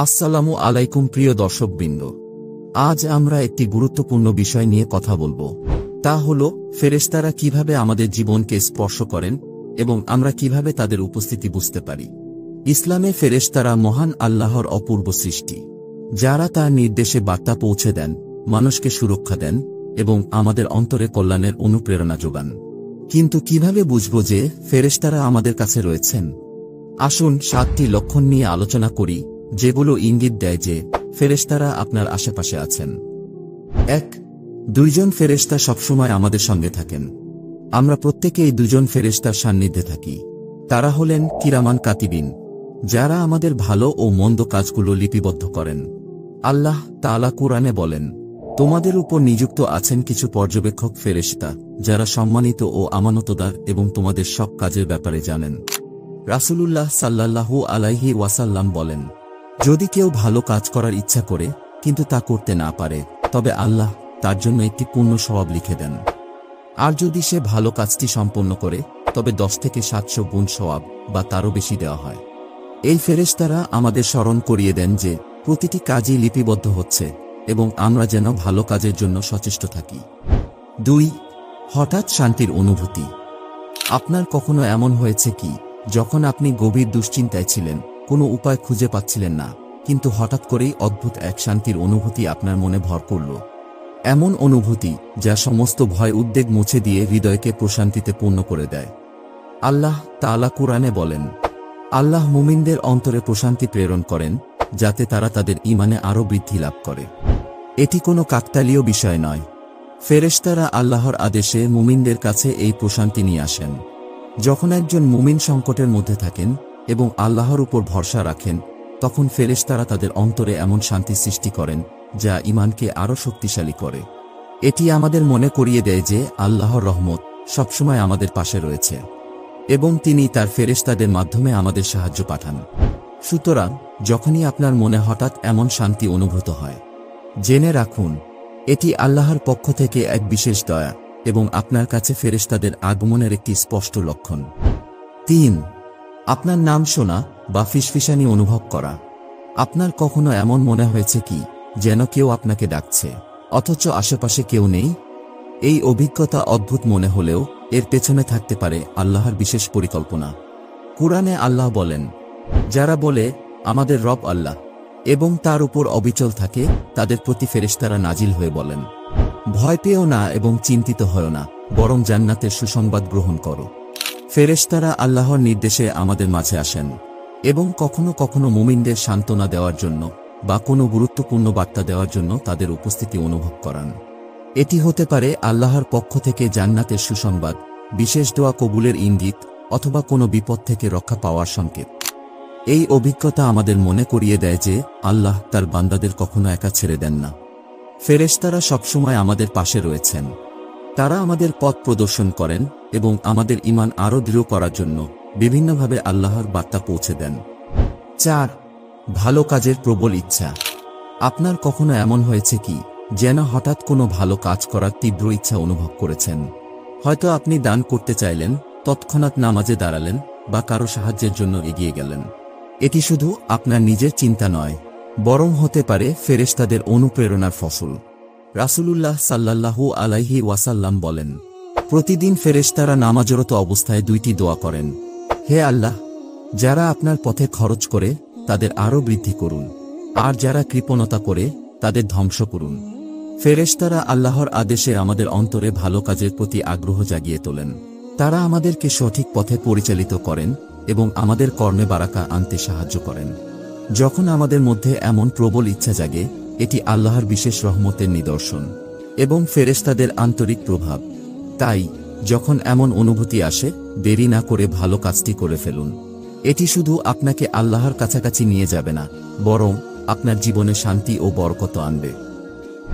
আসসালামু আলাইকুম প্রিয় দর্শকবৃন্দ। আজ আমরা একটি গুরুত্বপূর্ণ বিষয় নিয়ে কথা বলবো। তা হলো ফেরেশতারা কিভাবে আমাদের জীবনকে স্পর্শ করেন এবং আমরা কিভাবে তাদের উপস্থিতি বুঝতে পারি। ইসলামে ফেরেশতারা মহান আল্লাহর অপূর্ব সৃষ্টি, যারা তার নির্দেশে বার্তা পৌঁছে দেন, মানুষকে সুরক্ষা দেন এবং আমাদের অন্তরে কল্যাণের অনুপ্রেরণা যোগান। কিন্তু কিভাবে বুঝব যে ফেরেশতারা আমাদের কাছে রয়েছেন? আসুন 7টি লক্ষণ নিয়ে আলোচনা করি, যেগুলো ইঙ্গিত দেয় যে ফেরেশতারা আপনার আশেপাশে আছেন। 1. দুইজন ফেরেশতা সবসময় আমাদের সঙ্গে থাকেন। আমরা প্রত্যেকেই দুজন ফেরেশতার সান্নিধ্যে থাকি। তারা হলেন কিরামান কাতিবিন, যারা আমাদের ভালো ও মন্দ কাজগুলো লিপিবদ্ধ করেন। আল্লাহ তাআলা কুরআনে বলেন, তোমাদের উপর নিযুক্ত আছেন কিছু পর্যবেক্ষক ফেরেশতা, যারা সম্মানিত ও আমানতদার এবং তোমাদের সব কাজের ব্যাপারে জানেন। রাসূলুল্লাহ সাল্লাল্লাহু আলাইহি ওয়াসাল্লাম বলেন, যদি কেউ ভালো কাজ করার ইচ্ছা করে কিন্তু তা করতে না পারে, তবে আল্লাহ তার জন্য একটি পূর্ণ সওয়াব লিখে দেন। আর যদি সে ভালো কাজটি সম্পন্ন করে, তবে 10 থেকে 700 গুণ সওয়াব বা তারও বেশি দেওয়া হয়। এই ফেরেশতারা আমাদের স্মরণ করিয়ে দেন যে প্রতিটি কাজই লিপিবদ্ধ হচ্ছে এবং আমরা যেন ভালো কাজের জন্য সচেষ্ট থাকি। 2. হঠাৎ শান্তির অনুভূতি। আপনার কখনো এমন হয়েছে কি, যখন আপনি গভীর দুশ্চিন্তায় ছিলেন, কোনো উপায় খুঁজে পাচ্ছিলেন না, কিন্তু হঠাৎ করেই অদ্ভুত এক শান্তির অনুভূতি আপনার মনে ভর করল? এমন অনুভূতি যা সমস্ত ভয় উদ্বেগ মুছে দিয়ে হৃদয়কে প্রশান্তিতে পূর্ণ করে দেয়। আল্লাহ তাআলা কুরআনে বলেন, আল্লাহ মুমিনদের অন্তরে প্রশান্তি প্রেরণ করেন, যাতে তারা তাদের ঈমানে আরও বৃদ্ধি লাভ করে। এটি কোনো কাকতালীয় বিষয় নয়। ফেরেশতারা আল্লাহর আদেশে মুমিনদের কাছে এই প্রশান্তি নিয়ে আসেন। যখন একজন মুমিন সংকটের মধ্যে থাকেন এবং আল্লাহর উপর ভরসা রাখেন, তখন ফেরেশতারা তাদের অন্তরে এমন শান্তি সৃষ্টি করেন যা ঈমানকে আরও শক্তিশালী করে। এটি আমাদের মনে করিয়ে দেয় যে আল্লাহর রহমত সবসময় আমাদের পাশে রয়েছে এবং তিনি তার ফেরেশতাদের মাধ্যমে আমাদের সাহায্য পাঠান। সুতরাং যখনই আপনার মনে হঠাৎ এমন শান্তি অনুভূত হয়, জেনে রাখুন এটি আল্লাহর পক্ষ থেকে এক বিশেষ দয়া এবং আপনার কাছে ফেরেশতাদের আগমনের একটি স্পষ্ট লক্ষণ। 3. আপনার নাম শোনা বা ফিসফিসানি অনুভব করা। আপনার কখনো এমন মনে হয়েছে কি, যেন কেউ আপনাকে ডাকছে অথচ আশেপাশে কেউ নেই? এই অভিজ্ঞতা অদ্ভুত মনে হলেও এর পেছনে থাকতে পারে আল্লাহর বিশেষ পরিকল্পনা। কুরআনে আল্লাহ বলেন, যারা বলে আমাদের রব আল্লাহ এবং তার উপর অবিচল থাকে, তাদের প্রতি ফেরেশতারা নাজিল হয়ে বলেন, ভয় পেও না এবং চিন্তিত হও না, বরং জান্নাতের সুসংবাদ গ্রহণ করো। ফেরেশতারা আল্লাহর নির্দেশে আমাদের মাঝে আসেন এবং কখনো কখনো মুমিনদের সান্ত্বনা দেওয়ার জন্য বা কোনো গুরুত্বপূর্ণ বার্তা দেওয়ার জন্য তাদের উপস্থিতি অনুভব করান। এটি হতে পারে আল্লাহর পক্ষ থেকে জান্নাতের সুসংবাদ, বিশেষ দোয়া কবুলের ইঙ্গিত অথবা কোনো বিপদ থেকে রক্ষা পাওয়ার সংকেত। এই অভিজ্ঞতা আমাদের মনে করিয়ে দেয় যে আল্লাহ তার বান্দাদের কখনো একা ছেড়ে দেন না। ফেরেশতারা সবসময় আমাদের পাশে রয়েছেন। তারা আমাদের পথ প্রদর্শন করেন এবং আমাদের ঈমান আরও দৃঢ় করার জন্য বিভিন্নভাবে আল্লাহর বার্তা পৌঁছে দেন। 4. ভালো কাজের প্রবল ইচ্ছা। আপনার কখনো এমন হয়েছে কি, যেন হঠাৎ কোনো ভালো কাজ করার তীব্র ইচ্ছা অনুভব করেছেন? হয়তো আপনি দান করতে চাইলেন, তৎক্ষণাৎ নামাজে দাঁড়ালেন বা কারো সাহায্যের জন্য এগিয়ে গেলেন। এটি শুধু আপনার নিজের চিন্তা নয়, বরং হতে পারে ফেরেশতাদের অনুপ্রেরণার ফসল। রাসূলুল্লাহ সাল্লাল্লাহু আলাইহি ওয়াসাল্লাম বলেন, প্রতিদিন ফেরেশতারা নামাজরত অবস্থায় 2টি দোয়া করেন, হে আল্লাহ, যারা আপনার পথে খরচ করে তাদের আরও বৃদ্ধি করুন, আর যারা কৃপণতা করে তাদের ধ্বংস করুন। ফেরেশতারা আল্লাহর আদেশে আমাদের অন্তরে ভালো কাজের প্রতি আগ্রহ জাগিয়ে তোলেন। তারা আমাদেরকে সঠিক পথে পরিচালিত করেন এবং আমাদের কর্মে বারাকা আনতে সাহায্য করেন। যখন আমাদের মধ্যে এমন প্রবল ইচ্ছা জাগে, এটি আল্লাহর বিশেষ রহমতের নিদর্শন এবং ফেরেশতাদের আন্তরিক প্রভাব। তাই যখন এমন অনুভূতি আসে, দেরি না করে ভালো কাজটি করে ফেলুন। এটি শুধু আপনাকে আল্লাহর কাছাকাছি নিয়ে যাবে না, বরং আপনার জীবনে শান্তি ও বরকত আনবে।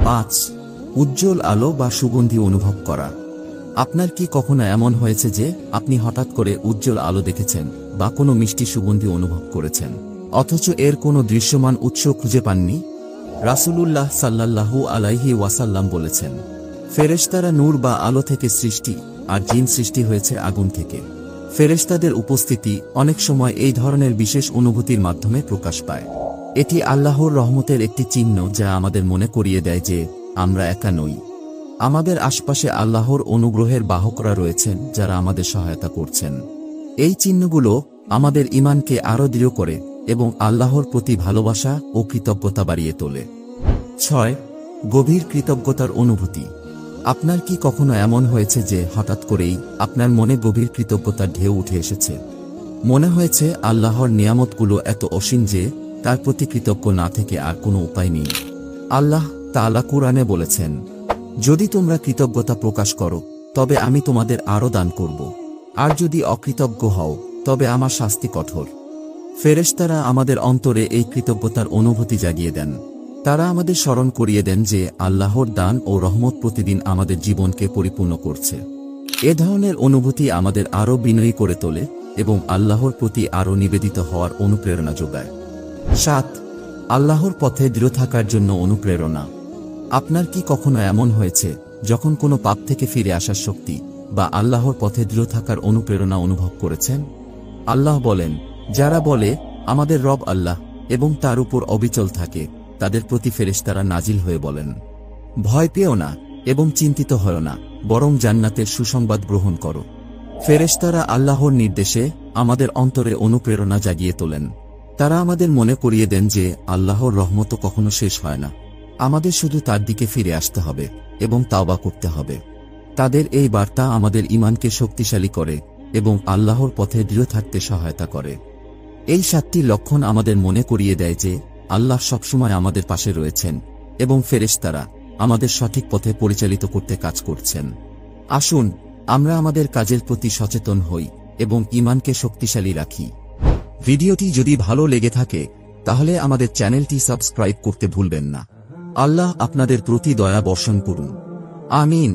5. উজ্জ্বল আলো বা সুগন্ধি অনুভব করা। আপনার কি কখনো এমন হয়েছে যে আপনি হঠাৎ করে উজ্জ্বল আলো দেখেছেন বা কোনো মিষ্টি সুগন্ধি অনুভব করেছেন, অথচ এর কোনো দৃশ্যমান উৎস খুঁজে পাননি? রাসূলুল্লাহ সাল্লাল্লাহু আলাইহি ওয়াসাল্লাম বলেছেন, ফেরেশতারা নূর বা আলো থেকে সৃষ্টি, আর জিন সৃষ্টি হয়েছে আগুন থেকে। ফেরেশতাদের উপস্থিতি অনেক সময় এই ধরনের বিশেষ অনুভূতির মাধ্যমে প্রকাশ পায়। এটি আল্লাহর রহমতের একটি চিহ্ন যা আমাদের মনে করিয়ে দেয় যে আমরা একা নই। আমাদের আশপাশে আল্লাহর অনুগ্রহের বাহকরা রয়েছেন যারা আমাদের সহায়তা করছেন। এই চিহ্নগুলো আমাদের ঈমানকে আরও দৃঢ় করে এবং আল্লাহর প্রতি ভালোবাসা ও কৃতজ্ঞতা বাড়িয়ে তোলে। 6. গভীর কৃতজ্ঞতার অনুভূতি। আপনার কি কখনো এমন হয়েছে যে হঠাৎ করেই আপনার মনে গভীর কৃতজ্ঞতার ঢেউ উঠে এসেছে? মনে হয়েছে আল্লাহর নিয়ামতগুলো এত অসীম যে তার প্রতি কৃতজ্ঞ না থেকে আর কোনো উপায় নেই। আল্লাহ তাআলা কুরআনে বলেছেন, যদি তোমরা কৃতজ্ঞতা প্রকাশ করো তবে আমি তোমাদের আরও দান করব, আর যদি অকৃতজ্ঞ হও তবে আমার শাস্তি কঠোর। ফেরেশতারা আমাদের অন্তরে এই কৃতজ্ঞতার অনুভূতি জাগিয়ে দেন। তারা আমাদের স্মরণ করিয়ে দেন যে আল্লাহর দান ও রহমত প্রতিদিন আমাদের জীবনকে পরিপূর্ণ করছে। এ ধরনের অনুভূতি আমাদের আরও বিনয়ী করে তোলে এবং আল্লাহর প্রতি আরও নিবেদিত হওয়ার অনুপ্রেরণা যোগায়। 7. আল্লাহর পথে দৃঢ় থাকার জন্য অনুপ্রেরণা। আপনার কি কখনো এমন হয়েছে যখন কোনো পাপ থেকে ফিরে আসার শক্তি বা আল্লাহর পথে দৃঢ় থাকার অনুপ্রেরণা অনুভব করেছেন? আল্লাহ বলেন, যারা বলে আমাদের রব আল্লাহ এবং তার উপর অবিচল থাকে তাদের প্রতি ফেরেশতারা নাজিল হয়ে বলেন, ভয় পেও না এবং চিন্তিত হও না, বরং জান্নাতের সুসংবাদ গ্রহণ করো। ফেরেশতারা আল্লাহর নির্দেশে আমাদের অন্তরে অনুপ্রেরণা জাগিয়ে তোলেন। তারা আমাদের মনে করিয়ে দেন যে আল্লাহর রহমত কখনো শেষ হয় না, আমাদের শুধু তার দিকে ফিরে আসতে হবে এবং তাওবা করতে হবে। তাদের এই বার্তা আমাদের ঈমানকে শক্তিশালী করে এবং আল্লাহর পথে দৃঢ় থাকতে সহায়তা করে। এই 7টি লক্ষণ আমাদের মনে করিয়ে দেয় যে আল্লাহ সবসময় আমাদের পাশে রয়েছেন এবং ফেরেশতারা আমাদের সঠিক পথে পরিচালিত করতে কাজ করছেন। আসুন আমরা আমাদের কাজের প্রতি সচেতন হই এবং ঈমানকে শক্তিশালী রাখি। ভিডিওটি যদি ভালো লেগে থাকে তাহলে আমাদের চ্যানেলটি সাবস্ক্রাইব করতে ভুলবেন না। আল্লাহ আপনাদের প্রতি দয়া বর্ষণ করুন। আমিন।